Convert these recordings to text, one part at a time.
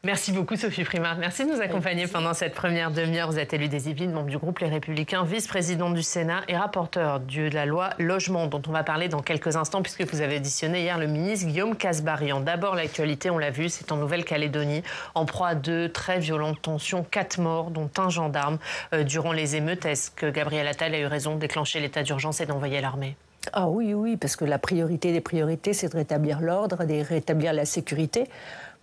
Merci beaucoup Sophie Primard. Merci de nous accompagner pendant cette première demi-heure. Vous êtes élue des Yvelines, membre du groupe Les Républicains, vice-présidente du Sénat et rapporteur de la loi Logement, dont on va parler dans quelques instants puisque vous avez auditionné hier le ministre Guillaume Kasbarian. D'abord, l'actualité, on l'a vu, c'est en Nouvelle-Calédonie, en proie à de très violentes tensions, 4 morts, dont un gendarme durant les émeutes. Est-ce que Gabriel Attal a eu raison de déclencher l'état d'urgence et d'envoyer l'armée ? Ah oui, parce que la priorité des priorités, c'est de rétablir l'ordre, de rétablir la sécurité.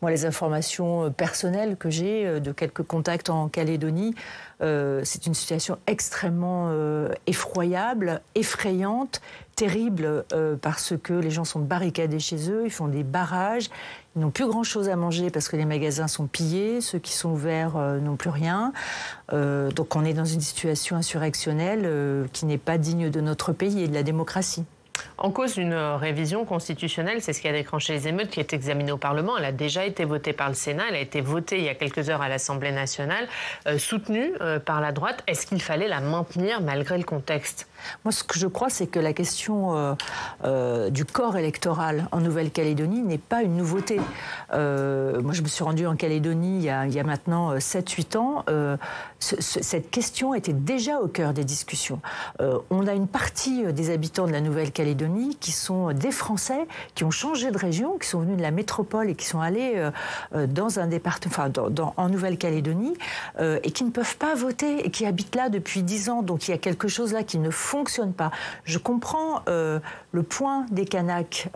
Moi, les informations personnelles que j'ai de quelques contacts en Calédonie, c'est une situation extrêmement effroyable, effrayante, terrible, parce que les gens sont barricadés chez eux, ils font des barrages, ils n'ont plus grand-chose à manger parce que les magasins sont pillés, ceux qui sont ouverts n'ont plus rien. Donc on est dans une situation insurrectionnelle qui n'est pas digne de notre pays et de la démocratie. En cause d'une révision constitutionnelle, c'est ce qui a déclenché les émeutes, qui est examinée au Parlement. Elle a déjà été votée par le Sénat, elle a été votée il y a quelques heures à l'Assemblée nationale, soutenue par la droite. Est-ce qu'il fallait la maintenir malgré le contexte ? Moi, ce que je crois, c'est que la question du corps électoral en Nouvelle-Calédonie n'est pas une nouveauté. Moi, je me suis rendue en Calédonie il y a maintenant 7-8 ans. Cette question était déjà au cœur des discussions. On a une partie des habitants de la Nouvelle-Calédonie qui sont des Français, qui ont changé de région, qui sont venus de la métropole et qui sont allés dans un département, en Nouvelle-Calédonie, et qui ne peuvent pas voter et qui habitent là depuis 10 ans. Donc il y a quelque chose là qui ne fonctionne pas. Je comprends le point des Kanaks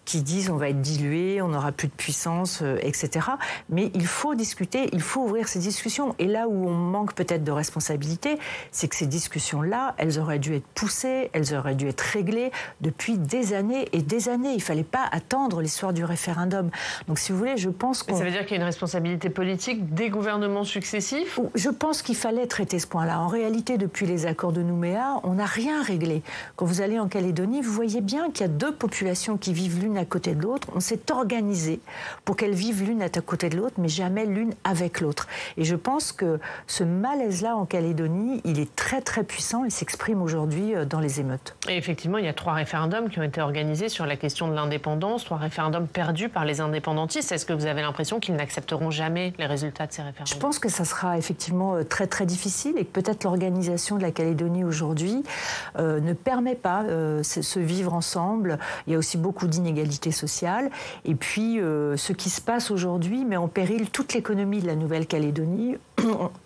qui disent on va être dilué, on n'aura plus de puissance, etc. Mais il faut discuter, il faut ouvrir ces discussions. Et là où on manque peut-être de responsabilité, c'est que ces discussions-là, elles auraient dû être poussées, elles auraient dû être réglées depuis des années et des années. Il ne fallait pas attendre l'histoire du référendum. Donc si vous voulez, je pense qu'on... Ça veut dire qu'il y a une responsabilité politique des gouvernements successifs ? Je pense qu'il fallait traiter ce point-là. En réalité, depuis les accords de Nouméa, on n'a rien réglé. Quand vous allez en Calédonie, vous voyez bien qu'il y a 2 populations qui vivent l'une à côté de l'autre. On s'est organisé pour qu'elles vivent l'une à côté de l'autre, mais jamais l'une avec l'autre. Et je pense que ce malaise-là en Calédonie, il est très très puissant et s'exprime aujourd'hui dans les émeutes. Et effectivement, il y a 3 référendums qui ont été organisés sur la question de l'indépendance, 3 référendums perdus par les indépendantistes. Est-ce que vous avez l'impression qu'ils n'accepteront jamais les résultats de ces référendums ? Je pense que ça sera effectivement très très difficile et que peut-être l'organisation de la Calédonie aujourd'hui ne permet pas ce vivre ensemble. Il y a aussi beaucoup d'inégalités sociales. Et puis, ce qui se passe aujourd'hui met en péril toute l'économie de la Nouvelle-Calédonie.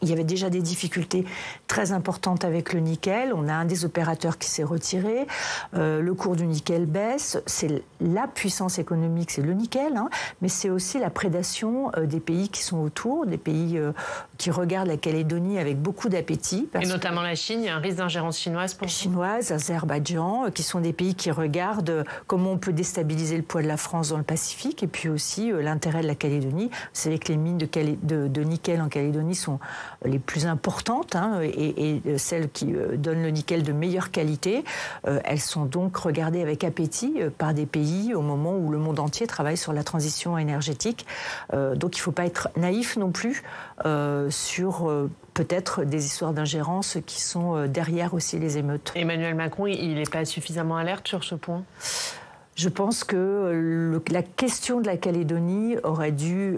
Il y avait déjà des difficultés très importantes avec le nickel. On a un des opérateurs qui s'est retiré. Le cours du nickel baisse. C'est la puissance économique, c'est le nickel, hein, mais c'est aussi la prédation des pays qui sont autour, des pays qui regardent la Calédonie avec beaucoup d'appétit. Et notamment la Chine, il y a un risque d'ingérence chinoise pour chinoise, Azerbaïdjan, qui sont des pays qui regardent comment on peut déstabiliser le poids de la France dans le Pacifique, et puis aussi l'intérêt de la Calédonie. Vous savez que les mines de nickel en Calédonie sont les plus importantes, hein, et celles qui donnent le nickel de meilleure qualité. Elles sont donc regardées avec appétit par des pays au moment où le monde entier travaille sur la transition énergétique. Donc il ne faut pas être naïf non plus sur peut-être des histoires d'ingérence qui sont derrière aussi les émeutes. Emmanuel Macron, il n'est pas suffisamment alerte sur ce point ? Je pense que la question de la Calédonie aurait dû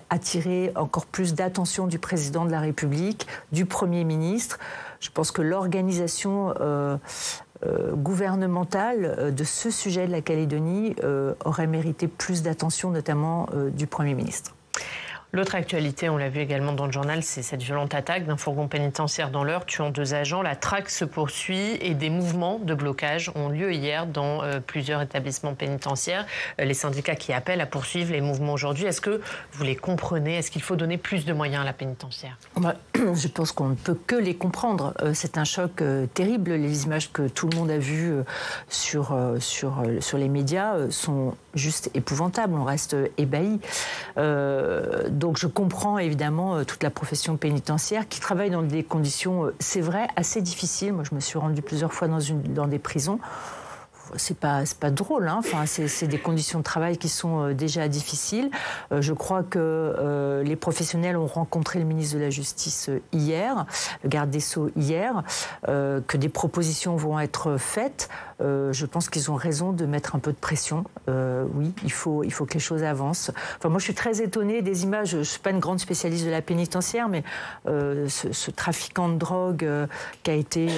attirer encore plus d'attention du président de la République, du Premier ministre. Je pense que l'organisation gouvernementale de ce sujet de la Calédonie aurait mérité plus d'attention, notamment du Premier ministre. L'autre actualité, on l'a vu également dans le journal, c'est cette violente attaque d'un fourgon pénitentiaire dans l'Eure, tuant 2 agents. La traque se poursuit et des mouvements de blocage ont lieu hier dans plusieurs établissements pénitentiaires. Les syndicats qui appellent à poursuivre les mouvements aujourd'hui, est-ce que vous les comprenez ? Est-ce qu'il faut donner plus de moyens à la pénitentiaire ? Je pense qu'on ne peut que les comprendre. C'est un choc terrible. Les images que tout le monde a vues sur les médias sont juste épouvantables. On reste ébahis. Donc je comprends évidemment toute la profession pénitentiaire qui travaille dans des conditions, c'est vrai, assez difficiles. Moi, je me suis rendue plusieurs fois dans des prisons. c'est pas drôle, hein. Enfin, c'est des conditions de travail qui sont déjà difficiles. Je crois que les professionnels ont rencontré le ministre de la Justice hier, le garde des Sceaux hier, que des propositions vont être faites. Je pense qu'ils ont raison de mettre un peu de pression. Oui, il faut que les choses avancent. Enfin, moi, je suis très étonnée des images. Je ne suis pas une grande spécialiste de la pénitentiaire, mais ce trafiquant de drogue qui a été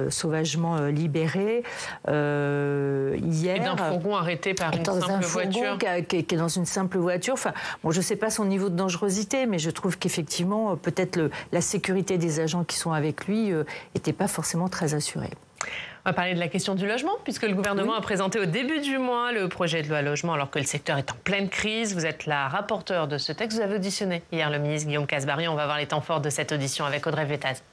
sauvagement libéré hier. Et d'un fourgon arrêté par une simple voiture. Qui est dans une simple voiture. Enfin, bon, je ne sais pas son niveau de dangerosité, mais je trouve qu'effectivement, peut-être la sécurité des agents qui sont avec lui n'était pas forcément très assurée. On va parler de la question du logement, puisque le gouvernement a présenté au début du mois le projet de loi logement, alors que le secteur est en pleine crise. Vous êtes la rapporteure de ce texte. Vous avez auditionné hier le ministre Guillaume Kasbarian. On va voir les temps forts de cette audition avec Audrey Vétaz.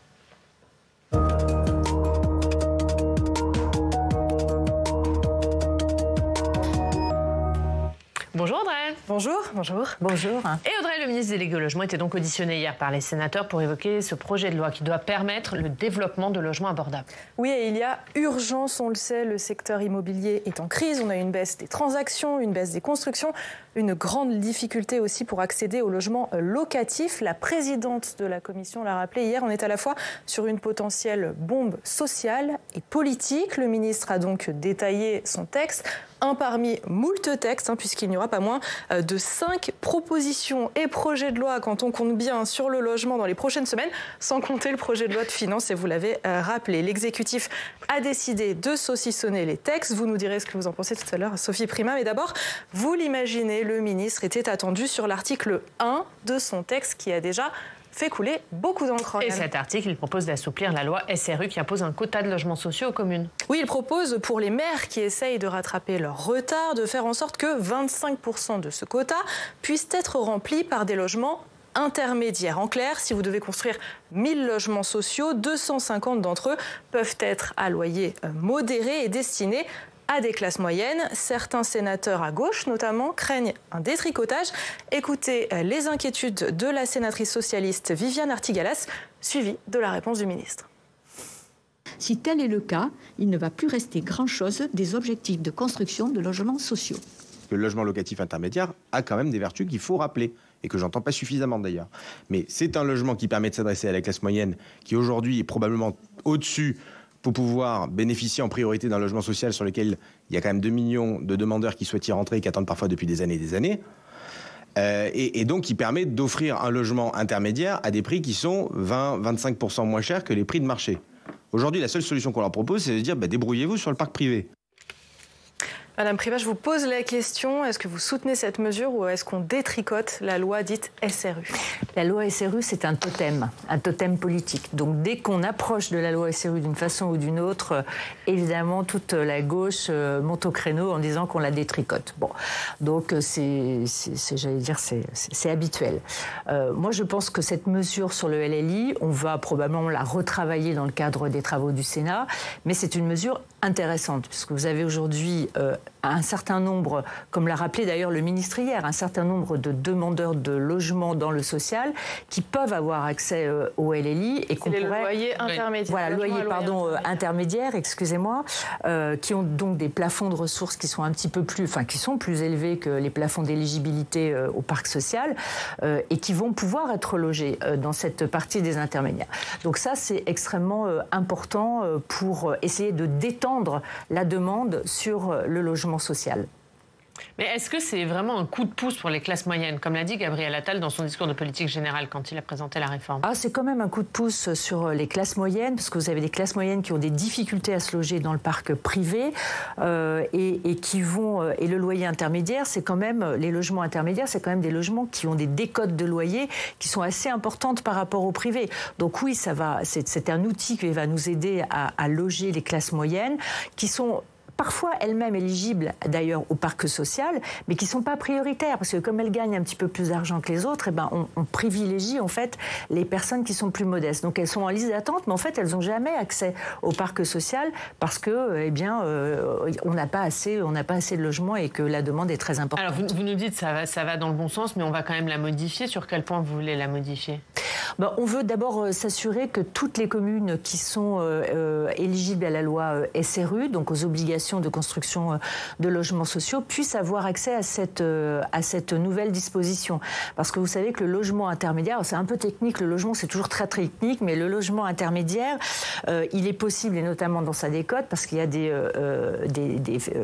Bonjour Audrey. Bonjour. Bonjour. Bonjour. Et Audrey, le ministre délégué au logement, était donc auditionné hier par les sénateurs pour évoquer ce projet de loi qui doit permettre le développement de logements abordables. Oui, et il y a urgence, on le sait, le secteur immobilier est en crise. On a une baisse des transactions, une baisse des constructions, une grande difficulté aussi pour accéder au logement locatif. La présidente de la commission l'a rappelé hier, on est à la fois sur une potentielle bombe sociale et politique. Le ministre a donc détaillé son texte. Un parmi moult textes, puisqu'il n'y aura pas moins de 5 propositions et projets de loi, quand on compte bien, sur le logement dans les prochaines semaines, sans compter le projet de loi de finances, et vous l'avez rappelé. L'exécutif a décidé de saucissonner les textes. Vous nous direz ce que vous en pensez tout à l'heure, Sophie Primas. Mais d'abord, vous l'imaginez, le ministre était attendu sur l'article 1 de son texte qui a déjà fait couler beaucoup d'encre. Et cet article, il propose d'assouplir la loi SRU qui impose un quota de logements sociaux aux communes. Oui, il propose pour les maires qui essayent de rattraper leur retard de faire en sorte que 25% de ce quota puissent être remplis par des logements intermédiaires. En clair, si vous devez construire 1000 logements sociaux, 250 d'entre eux peuvent être à loyer modéré et destinés à des classes moyennes. Certains sénateurs à gauche, notamment, craignent un détricotage. Écoutez les inquiétudes de la sénatrice socialiste Viviane Artigalas, suivie de la réponse du ministre. Si tel est le cas, il ne va plus rester grand-chose des objectifs de construction de logements sociaux. Le logement locatif intermédiaire a quand même des vertus qu'il faut rappeler, et que j'entends pas suffisamment d'ailleurs. Mais c'est un logement qui permet de s'adresser à la classe moyenne, qui aujourd'hui est probablement au-dessus pour pouvoir bénéficier en priorité d'un logement social sur lequel il y a quand même 2 millions de demandeurs qui souhaitent y rentrer et qui attendent parfois depuis des années et des années. Et donc qui permet d'offrir un logement intermédiaire à des prix qui sont 20-25% moins chers que les prix de marché. Aujourd'hui, la seule solution qu'on leur propose, c'est de dire débrouillez-vous sur le parc privé. Madame Primas, je vous pose la question, est-ce que vous soutenez cette mesure ou est-ce qu'on détricote la loi dite SRU ? La loi SRU, c'est un totem politique. Donc dès qu'on approche de la loi SRU d'une façon ou d'une autre, évidemment, toute la gauche monte au créneau en disant qu'on la détricote. Bon, donc c'est habituel. Moi, je pense que cette mesure sur le LLI, on va probablement la retravailler dans le cadre des travaux du Sénat, mais c'est une mesure intéressante, puisque vous avez aujourd'hui un certain nombre, comme l'a rappelé d'ailleurs le ministre hier, un certain nombre de demandeurs de logement dans le social qui peuvent avoir accès au LLI et qu'on pourrait... loyer intermédiaire. Voilà, intermédiaire, excusez-moi, qui ont donc des plafonds de ressources qui sont un petit peu plus, qui sont plus élevés que les plafonds d'éligibilité au parc social et qui vont pouvoir être logés dans cette partie des intermédiaires. Donc ça, c'est extrêmement important pour essayer de détendre la demande sur le logement social. Mais est-ce que c'est vraiment un coup de pouce pour les classes moyennes, comme l'a dit Gabriel Attal dans son discours de politique générale quand il a présenté la réforme ? C'est quand même un coup de pouce sur les classes moyennes, parce que vous avez des classes moyennes qui ont des difficultés à se loger dans le parc privé et qui vont... Et le loyer intermédiaire, c'est quand même... Les logements intermédiaires, c'est quand même des logements qui ont des décotes de loyer qui sont assez importantes par rapport au privé. Donc oui, c'est un outil qui va nous aider à loger les classes moyennes qui sont... parfois elles-mêmes éligibles d'ailleurs au parc social, mais qui ne sont pas prioritaires, parce que comme elles gagnent un petit peu plus d'argent que les autres, on privilégie en fait les personnes qui sont plus modestes. Donc elles sont en liste d'attente, mais en fait elles n'ont jamais accès au parc social parce que on n'a pas assez de logements et que la demande est très importante. Alors vous nous dites ça va dans le bon sens, mais on va quand même la modifier. Sur quel point vous voulez la modifier ? On veut d'abord s'assurer que toutes les communes qui sont éligibles à la loi SRU, donc aux obligations de construction de logements sociaux, puissent avoir accès à cette nouvelle disposition. Parce que vous savez que le logement intermédiaire, c'est un peu technique, le logement c'est toujours très très technique, mais le logement intermédiaire, il est possible, et notamment dans sa décote, parce qu'il y a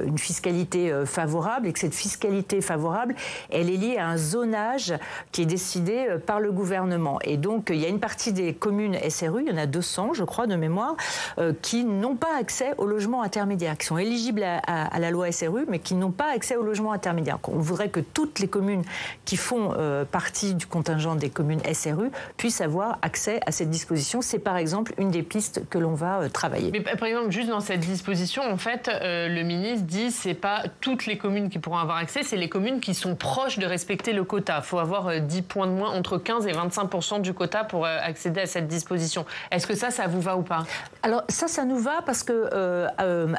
une fiscalité favorable, et que cette fiscalité favorable, elle est liée à un zonage qui est décidé par le gouvernement. Et donc, il y a une partie des communes SRU, il y en a 200, je crois, de mémoire, qui n'ont pas accès au logement intermédiaire, qui sont éligibles à la loi SRU, mais qui n'ont pas accès au logement intermédiaire. On voudrait que toutes les communes qui font partie du contingent des communes SRU puissent avoir accès à cette disposition. C'est par exemple une des pistes que l'on va travailler. Mais par exemple, juste dans cette disposition, en fait, le ministre dit c'est pas toutes les communes qui pourront avoir accès, c'est les communes qui sont proches de respecter le quota. Il faut avoir 10 points de moins, entre 15 et 25% du quota pour accéder à cette disposition. Est-ce que ça vous va ou pas? Alors ça nous va parce que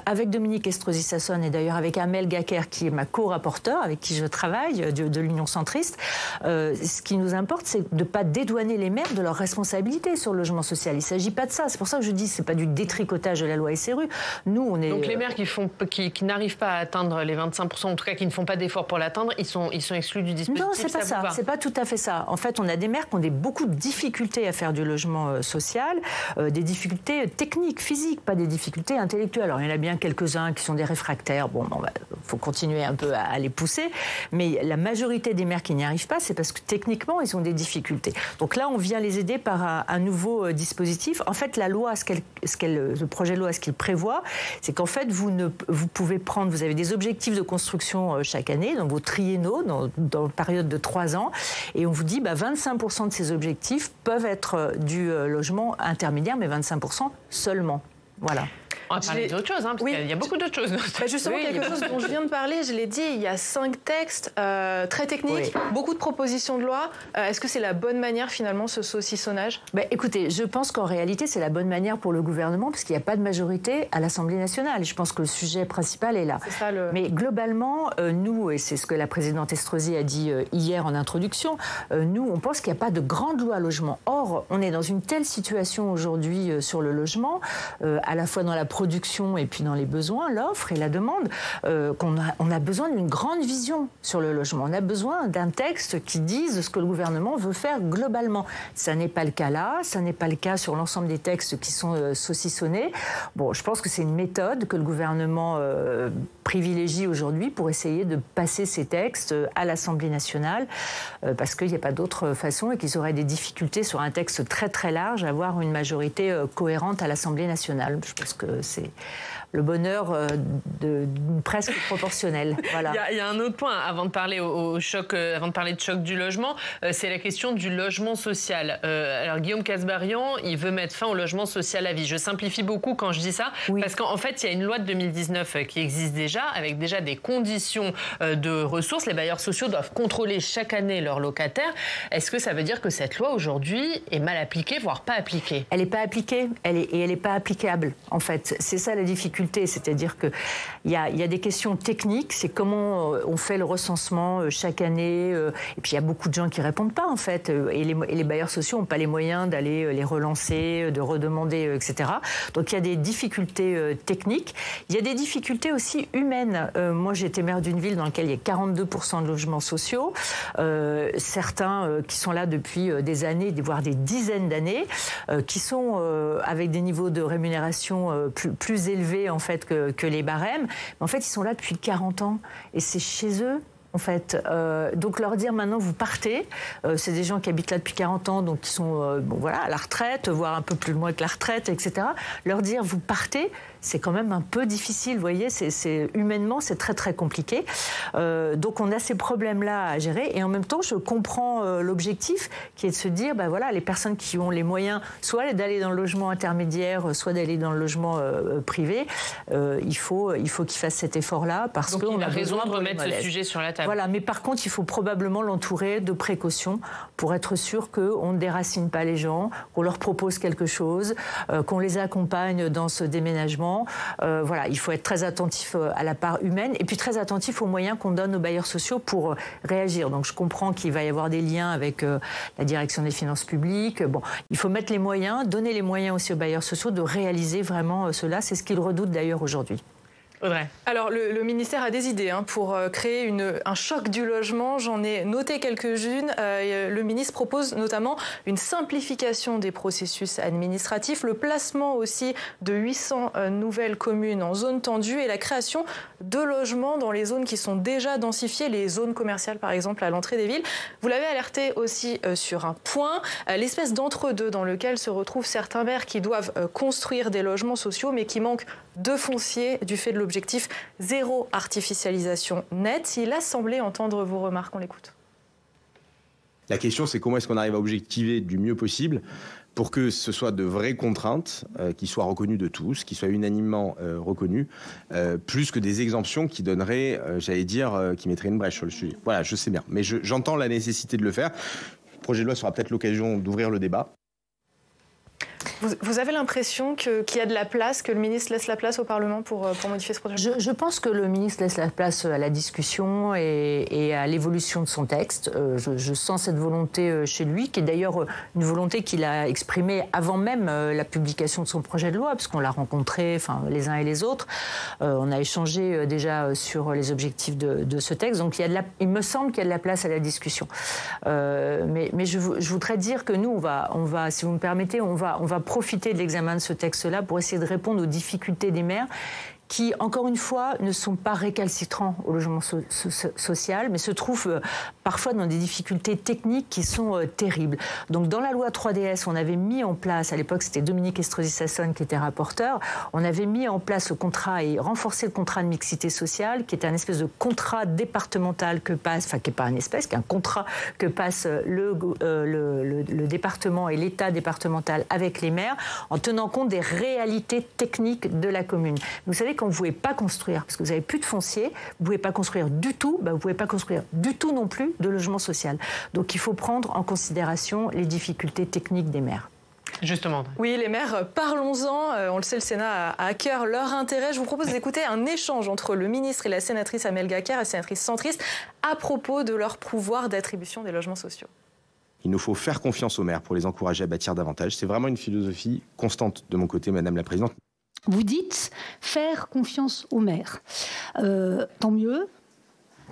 avec Dominique Estrosi Sassone et d'ailleurs avec Amel Gacquerre qui est ma co-rapporteure, avec qui je travaille, de l'Union centriste, ce qui nous importe, c'est de ne pas dédouaner les maires de leurs responsabilités sur le logement social. Il ne s'agit pas de ça. C'est pour ça que je dis que ce n'est pas du détricotage de la loi SRU. Nous, on est... Donc les maires qui n'arrivent pas à atteindre les 25%, en tout cas qui ne font pas d'efforts pour l'atteindre, ils sont exclus du dispositif. Non, c'est pas ça. C'est pas tout à fait ça. En fait, on a des maires qui ont beaucoup de difficultés à faire du logement social, des difficultés techniques, physiques, pas des difficultés intellectuelles. Alors, il y en a bien quelques-uns qui sont des réfractaires. Faut continuer un peu à les pousser. Mais la majorité des maires qui n'y arrivent pas, c'est parce que techniquement, ils ont des difficultés. Donc là, on vient les aider par un nouveau dispositif. En fait, la loi, le projet de loi, ce qu'il prévoit, c'est qu'en fait, vous pouvez prendre, vous avez des objectifs de construction chaque année, dans vos triennaux, dans une période de 3 ans, et on vous dit 25% de ces objectifs peuvent être du logement intermédiaire, mais 25% seulement. Voilà. On va parler d'autres choses, parce qu'il y a beaucoup d'autres choses. Justement, quelque chose dont je viens de parler, je l'ai dit, il y a 5 textes très techniques, beaucoup de propositions de loi. Est-ce que c'est la bonne manière, finalement, ce saucissonnage? Écoutez, je pense qu'en réalité, c'est la bonne manière pour le gouvernement, parce qu'il n'y a pas de majorité à l'Assemblée nationale. Je pense que le sujet principal est là. C'est ça, Mais globalement, nous, et c'est ce que la présidente Estrosi a dit hier en introduction, nous, on pense qu'il n'y a pas de grande loi logement. Or, on est dans une telle situation aujourd'hui sur le logement, à la fois dans la production et puis dans les besoins, l'offre et la demande, qu'on a besoin d'une grande vision sur le logement. On a besoin d'un texte qui dise ce que le gouvernement veut faire globalement. Ça n'est pas le cas là, ça n'est pas le cas sur l'ensemble des textes qui sont saucissonnés. Je pense que c'est une méthode que le gouvernement privilégie aujourd'hui pour essayer de passer ces textes à l'Assemblée nationale, parce qu'il n'y a pas d'autre façon et qu'ils auraient des difficultés sur un texte très très large à avoir une majorité cohérente à l'Assemblée nationale. Je pense que c'est le bonheur d'une presque proportionnelle. Voilà. Il y a un autre point avant de parler avant de parler de choc du logement, c'est la question du logement social. Alors Guillaume Kasbarian, il veut mettre fin au logement social à vie. Je simplifie beaucoup quand je dis ça, parce qu'en fait, il y a une loi de 2019 qui existe déjà, avec déjà des conditions de ressources. Les bailleurs sociaux doivent contrôler chaque année leurs locataires. Est-ce que ça veut dire que cette loi aujourd'hui est mal appliquée, voire pas appliquée? Elle n'est pas appliquée, elle n'est pas applicable, en fait. C'est ça la difficulté. C'est-à-dire qu'il y a des questions techniques, c'est comment on fait le recensement chaque année, et puis il y a beaucoup de gens qui ne répondent pas en fait, et les bailleurs sociaux n'ont pas les moyens d'aller les relancer, de redemander, etc. Donc il y a des difficultés techniques, il y a des difficultés aussi humaines. Moi j'ai été maire d'une ville dans laquelle il y a 42% de logements sociaux, certains qui sont là depuis des années, voire des dizaines d'années, qui sont avec des niveaux de rémunération plus élevés en fait que les barèmes, mais en fait ils sont là depuis 40 ans et c'est chez eux. En fait, donc leur dire maintenant vous partez, c'est des gens qui habitent là depuis 40 ans, donc qui sont à la retraite, voire un peu plus loin que la retraite, etc. Leur dire vous partez, c'est quand même un peu difficile, vous voyez, humainement c'est très très compliqué. Donc on a ces problèmes-là à gérer et en même temps je comprends l'objectif qui est de se dire les personnes qui ont les moyens soit d'aller dans le logement intermédiaire, soit d'aller dans le logement privé, il faut qu'ils fassent cet effort-là parce qu'on a raison de remettre ce sujet sur la table. Voilà, mais par contre, il faut probablement l'entourer de précautions pour être sûr qu'on ne déracine pas les gens, qu'on leur propose quelque chose, qu'on les accompagne dans ce déménagement logement. Voilà, il faut être très attentif à la part humaine et puis très attentif aux moyens qu'on donne aux bailleurs sociaux pour réagir. Donc je comprends qu'il va y avoir des liens avec la direction des finances publiques. Bon, il faut mettre les moyens, donner les moyens aussi aux bailleurs sociaux de réaliser vraiment cela. C'est ce qu'ils redoutent d'ailleurs aujourd'hui. Audrey. Alors, le ministère a des idées pour créer un choc du logement. J'en ai noté quelques-unes. Le ministre propose notamment une simplification des processus administratifs, le placement aussi de 800 nouvelles communes en zone tendue et la création de logements dans les zones qui sont déjà densifiées, les zones commerciales par exemple à l'entrée des villes. Vous l'avez alerté aussi sur un point, l'espèce d'entre-deux dans lequel se retrouvent certains maires qui doivent construire des logements sociaux mais qui manquent de foncier du fait de l'objectif zéro artificialisation nette. Il a semblé entendre vos remarques, on l'écoute. La question, c'est comment est-ce qu'on arrive à objectiver du mieux possible pour que ce soit de vraies contraintes qui soient reconnues de tous, qui soient unanimement reconnues, plus que des exemptions qui donneraient, j'allais dire, qui mettraient une brèche sur le sujet. Voilà, je sais bien, mais j'entends la nécessité de le faire. Le projet de loi sera peut-être l'occasion d'ouvrir le débat. Vous avez l'impression qu'il y a de la place, que le ministre laisse la place au Parlement pour modifier ce projet de loi ? Je pense que le ministre laisse la place à la discussion et à l'évolution de son texte. Je sens cette volonté chez lui, qui est d'ailleurs une volonté qu'il a exprimée avant même la publication de son projet de loi, parce qu'on l'a rencontré les uns et les autres. On a échangé déjà sur les objectifs de ce texte. Donc il me semble qu'il y a de la place à la discussion. Mais je voudrais dire que nous, on va, si vous me permettez, on va profiter de l'examen de ce texte-là pour essayer de répondre aux difficultés des maires qui, encore une fois, ne sont pas récalcitrants au logement social, mais se trouvent parfois dans des difficultés techniques qui sont terribles. Donc, dans la loi 3DS, on avait mis en place, à l'époque, c'était Dominique Estrosi-Sassone qui était rapporteur, on avait mis en place le contrat et renforcé le contrat de mixité sociale, qui était un espèce de contrat départemental qui est pas une espèce, qui est un contrat que passe le département et l'État départemental avec les maires, en tenant compte des réalités techniques de la commune. Vous savez, quand vous ne pouvez pas construire, parce que vous n'avez plus de foncier, vous ne pouvez pas construire du tout, vous ne pouvez pas construire du tout non plus de logement social. Donc il faut prendre en considération les difficultés techniques des maires. Justement. Oui, les maires, parlons-en. On le sait, le Sénat a à cœur leur intérêt. Je vous propose d'écouter un échange entre le ministre et la sénatrice Amel Gacquerre, la sénatrice centriste, à propos de leur pouvoir d'attribution des logements sociaux. Il nous faut faire confiance aux maires pour les encourager à bâtir davantage. C'est vraiment une philosophie constante de mon côté, Madame la Présidente. Vous dites faire confiance aux maires. Tant mieux.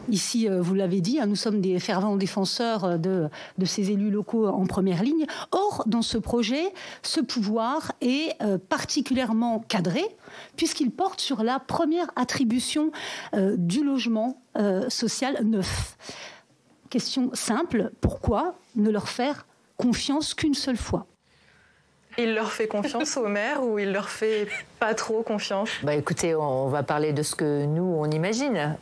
Ici, vous l'avez dit, nous sommes des fervents défenseurs de ces élus locaux en première ligne. Or, dans ce projet, ce pouvoir est particulièrement cadré puisqu'il porte sur la première attribution du logement social neuf. Question simple, pourquoi ne leur faire confiance qu'une seule fois ? Il leur fait confiance aux maires ou il leur fait pas trop confiance ? Écoutez, on va parler de ce que nous, on imagine.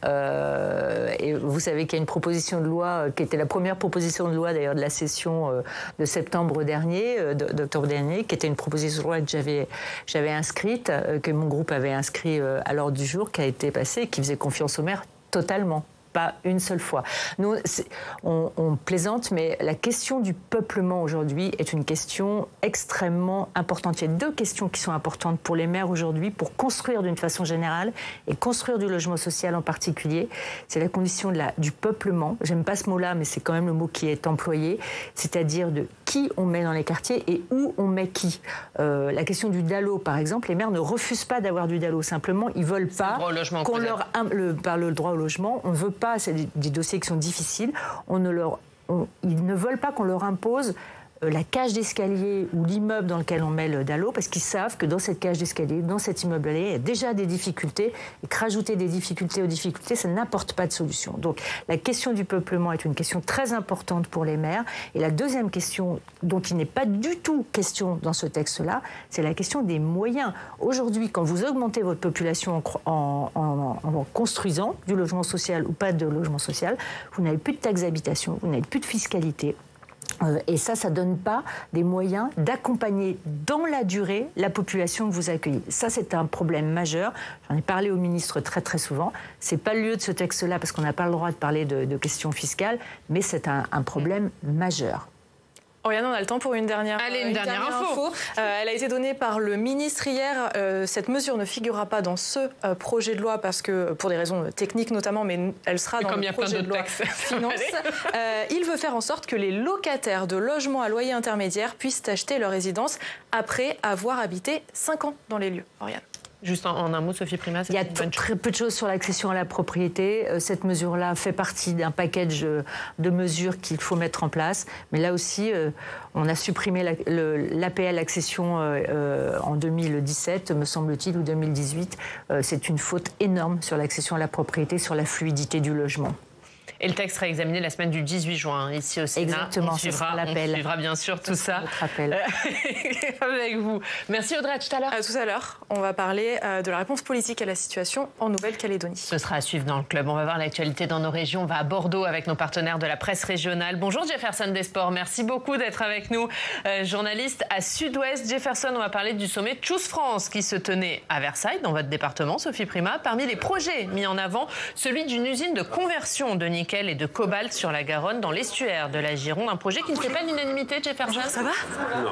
Et vous savez qu'il y a une proposition de loi, qui était la première proposition de loi d'ailleurs de la session de septembre dernier, d'octobre dernier, qui était une proposition de loi que j'avais inscrite, que mon groupe avait inscrit à l'ordre du jour, qui a été passée, qui faisait confiance aux maires totalement. Pas une seule fois. Nous, on plaisante, mais la question du peuplement aujourd'hui est une question extrêmement importante. Il y a deux questions qui sont importantes pour les maires aujourd'hui, pour construire d'une façon générale et construire du logement social en particulier. C'est la condition du peuplement. J'aime pas ce mot-là, mais c'est quand même le mot qui est employé. C'est-à-dire de qui on met dans les quartiers et où on met qui. La question du DALO, par exemple, les maires ne refusent pas d'avoir du DALO. Simplement, ils veulent pas qu'on leur par le droit au logement. On ne veut pas. C'est des dossiers qui sont difficiles. Ils ne veulent pas qu'on leur impose la cage d'escalier ou l'immeuble dans lequel on met le DALO, parce qu'ils savent que dans cette cage d'escalier, dans cet immeuble-là, il y a déjà des difficultés, et que rajouter des difficultés aux difficultés, ça n'apporte pas de solution. Donc la question du peuplement est une question très importante pour les maires. Et la deuxième question, dont il n'est pas du tout question dans ce texte-là, c'est la question des moyens. Aujourd'hui, quand vous augmentez votre population en construisant du logement social ou pas de logement social, vous n'avez plus de taxes d'habitation, vous n'avez plus de fiscalité. Et ça ne donne pas des moyens d'accompagner dans la durée la population que vous accueillez. Ça, c'est un problème majeur. J'en ai parlé au ministre très très souvent. Ce n'est pas le lieu de ce texte-là parce qu'on n'a pas le droit de parler de questions fiscales, mais c'est un problème majeur. Oriane, on a le temps pour une dernière, une dernière info. Elle a été donnée par le ministre hier. Cette mesure ne figurera pas dans ce projet de loi parce que, pour des raisons techniques notamment, mais elle sera dans le projet de loi finance. Il veut faire en sorte que les locataires de logements à loyer intermédiaire puissent acheter leur résidence après avoir habité 5 ans dans les lieux. Oriane. Juste en un mot, Sophie Primas. Il y a très peu de choses sur l'accession à la propriété. Cette mesure-là fait partie d'un package de mesures qu'il faut mettre en place. Mais là aussi, on a supprimé l'APL accession en 2017, me semble-t-il, ou 2018. C'est une faute énorme sur l'accession à la propriété, sur la fluidité du logement. Et le texte sera examiné la semaine du 18 juin, ici au Sénat. Exactement, on suivra bien sûr tout ça avec vous. Merci Audrey, à tout à l'heure. À tout à l'heure, on va parler de la réponse politique à la situation en Nouvelle-Calédonie. Ce sera à suivre dans le club. On va voir l'actualité dans nos régions. On va à Bordeaux avec nos partenaires de la presse régionale. Bonjour Jefferson des Sports, merci beaucoup d'être avec nous. Journaliste à Sud-Ouest. Jefferson, on va parler du sommet Choose France qui se tenait à Versailles, dans votre département, Sophie Primas. Parmi les projets mis en avant, celui d'une usine de conversion de nickel et de cobalt sur la Garonne, dans l'estuaire de la Gironde. Un projet qui ne fait pas l'unanimité, Jefferson. Ça va ?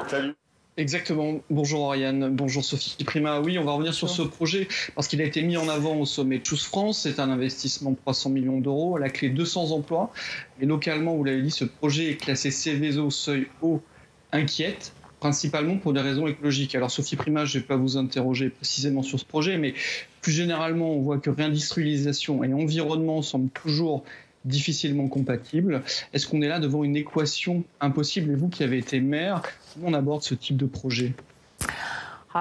Salut. Exactement. Bonjour Oriane, bonjour Sophie Primas. Oui, on va revenir sur ce projet parce qu'il a été mis en avant au sommet Choose France. C'est un investissement de 300 millions d'euros, à la clé 200 emplois. Et localement, vous l'avez dit, ce projet est classé Céveso seuil haut inquiète, principalement pour des raisons écologiques. Alors Sophie Primas, je ne vais pas vous interroger précisément sur ce projet, mais plus généralement, on voit que réindustrialisation et environnement semblent toujours difficilement compatibles. Est-ce qu'on est là devant une équation impossible? Et vous qui avez été maire, comment on aborde ce type de projet?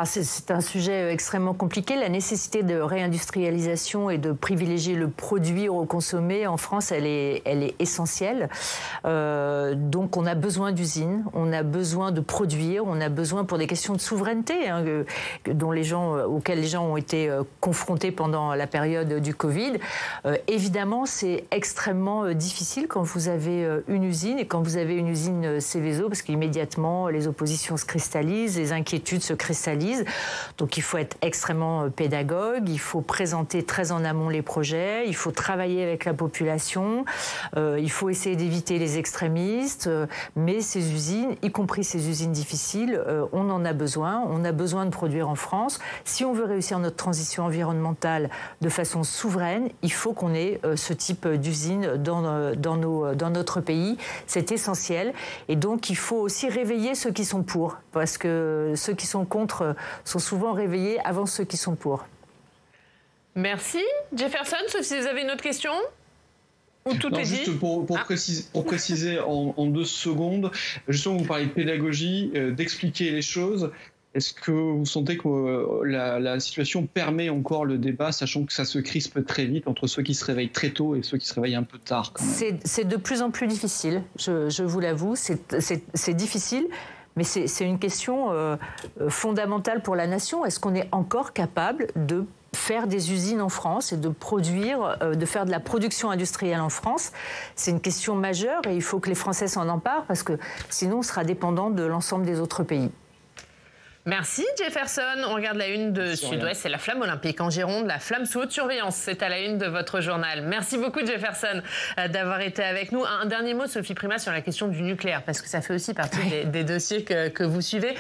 C'est un sujet extrêmement compliqué. La nécessité de réindustrialisation et de privilégier le produit au consommé en France, elle est essentielle. Donc on a besoin d'usines, on a besoin de produire, on a besoin pour des questions de souveraineté auxquelles les gens ont été confrontés pendant la période du Covid. Évidemment, c'est extrêmement difficile quand vous avez une usine et quand vous avez une usine Céveso, parce qu'immédiatement les oppositions se cristallisent, les inquiétudes se cristallisent. Donc il faut être extrêmement pédagogue, il faut présenter très en amont les projets, il faut travailler avec la population, il faut essayer d'éviter les extrémistes, mais ces usines, y compris ces usines difficiles, on en a besoin, on a besoin de produire en France. Si on veut réussir notre transition environnementale de façon souveraine, il faut qu'on ait ce type d'usine dans notre pays, c'est essentiel. Et donc il faut aussi réveiller ceux qui sont pour, parce que ceux qui sont contre sont souvent réveillés avant ceux qui sont pour. Merci. Jefferson, sauf si vous avez une autre question ou tout est juste dit. Pour préciser en 2 secondes, justement vous parlez de pédagogie, d'expliquer les choses. Est-ce que vous sentez que la situation permet encore le débat, sachant que ça se crispe très vite entre ceux qui se réveillent très tôt et ceux qui se réveillent un peu tard quand même? C'est de plus en plus difficile, je vous l'avoue, c'est difficile. Mais c'est une question fondamentale pour la nation. Est-ce qu'on est encore capable de faire des usines en France et de produire, de faire de la production industrielle en France? C'est une question majeure et il faut que les Français s'en emparent parce que sinon on sera dépendant de l'ensemble des autres pays. Merci Jefferson. On regarde la une de Sud-Ouest, c'est la flamme olympique en Gironde, la flamme sous haute surveillance. C'est à la une de votre journal. Merci beaucoup Jefferson d'avoir été avec nous. Un dernier mot, Sophie Primas, sur la question du nucléaire, parce que ça fait aussi partie des dossiers que vous suivez.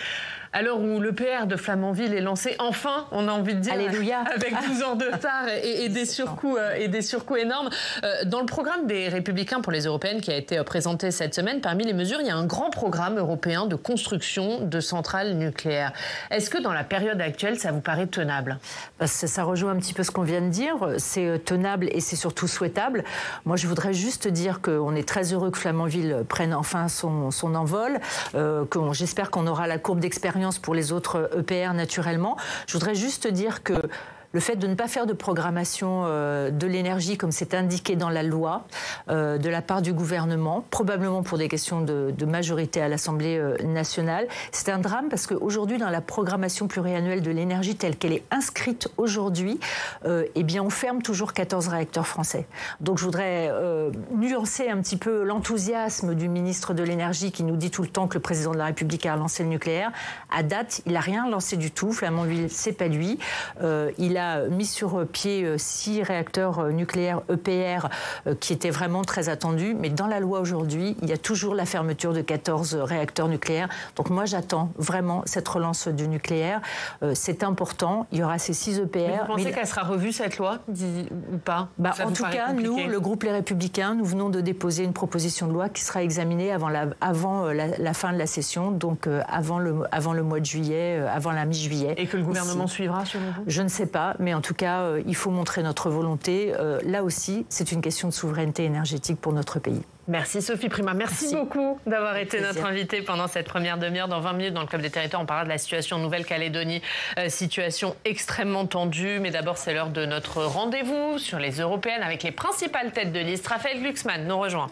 À l'heure où l'EPR de Flamanville est lancé, enfin, on a envie de dire, Alléluia. Avec 12 ans de retard et des surcoûts énormes. Dans le programme des Républicains pour les Européennes qui a été présenté cette semaine, parmi les mesures, il y a un grand programme européen de construction de centrales nucléaires. Est-ce que dans la période actuelle, ça vous paraît tenable? Ça rejoint un petit peu ce qu'on vient de dire. C'est tenable et c'est surtout souhaitable. Moi, je voudrais juste dire qu'on est très heureux que Flamanville prenne enfin son envol. J'espère qu'on aura la courbe d'expérience pour les autres EPR naturellement. Je voudrais juste dire que le fait de ne pas faire de programmation de l'énergie comme c'est indiqué dans la loi de la part du gouvernement, probablement pour des questions de majorité à l'Assemblée nationale, c'est un drame parce qu'aujourd'hui, dans la programmation pluriannuelle de l'énergie telle qu'elle est inscrite aujourd'hui, on ferme toujours 14 réacteurs français. Donc je voudrais nuancer un petit peu l'enthousiasme du ministre de l'Énergie qui nous dit tout le temps que le président de la République a lancé le nucléaire. À date, il n'a rien lancé du tout. Flamanville, c'est pas lui. Il a a mis sur pied 6 réacteurs nucléaires EPR qui étaient vraiment très attendus. Mais dans la loi aujourd'hui, il y a toujours la fermeture de 14 réacteurs nucléaires. Donc moi, j'attends vraiment cette relance du nucléaire. C'est important. Il y aura ces 6 EPR. Mais vous pensez qu'elle sera revue, cette loi, ou pas? En tout cas, nous, le groupe Les Républicains, nous venons de déposer une proposition de loi qui sera examinée avant la fin de la session, donc avant le mois de juillet, avant la mi-juillet. Et que le gouvernement suivra, selon vous? Je ne sais pas, mais en tout cas, il faut montrer notre volonté. Là aussi, c'est une question de souveraineté énergétique pour notre pays. Merci Sophie Primas. Merci beaucoup d'avoir été notre invitée pendant cette première demi-heure. Dans 20 minutes, dans le Club des Territoires, on parlera de la situation en Nouvelle-Calédonie. Situation extrêmement tendue. Mais d'abord, c'est l'heure de notre rendez-vous sur les européennes avec les principales têtes de liste. Raphaël Glucksmann nous rejoint.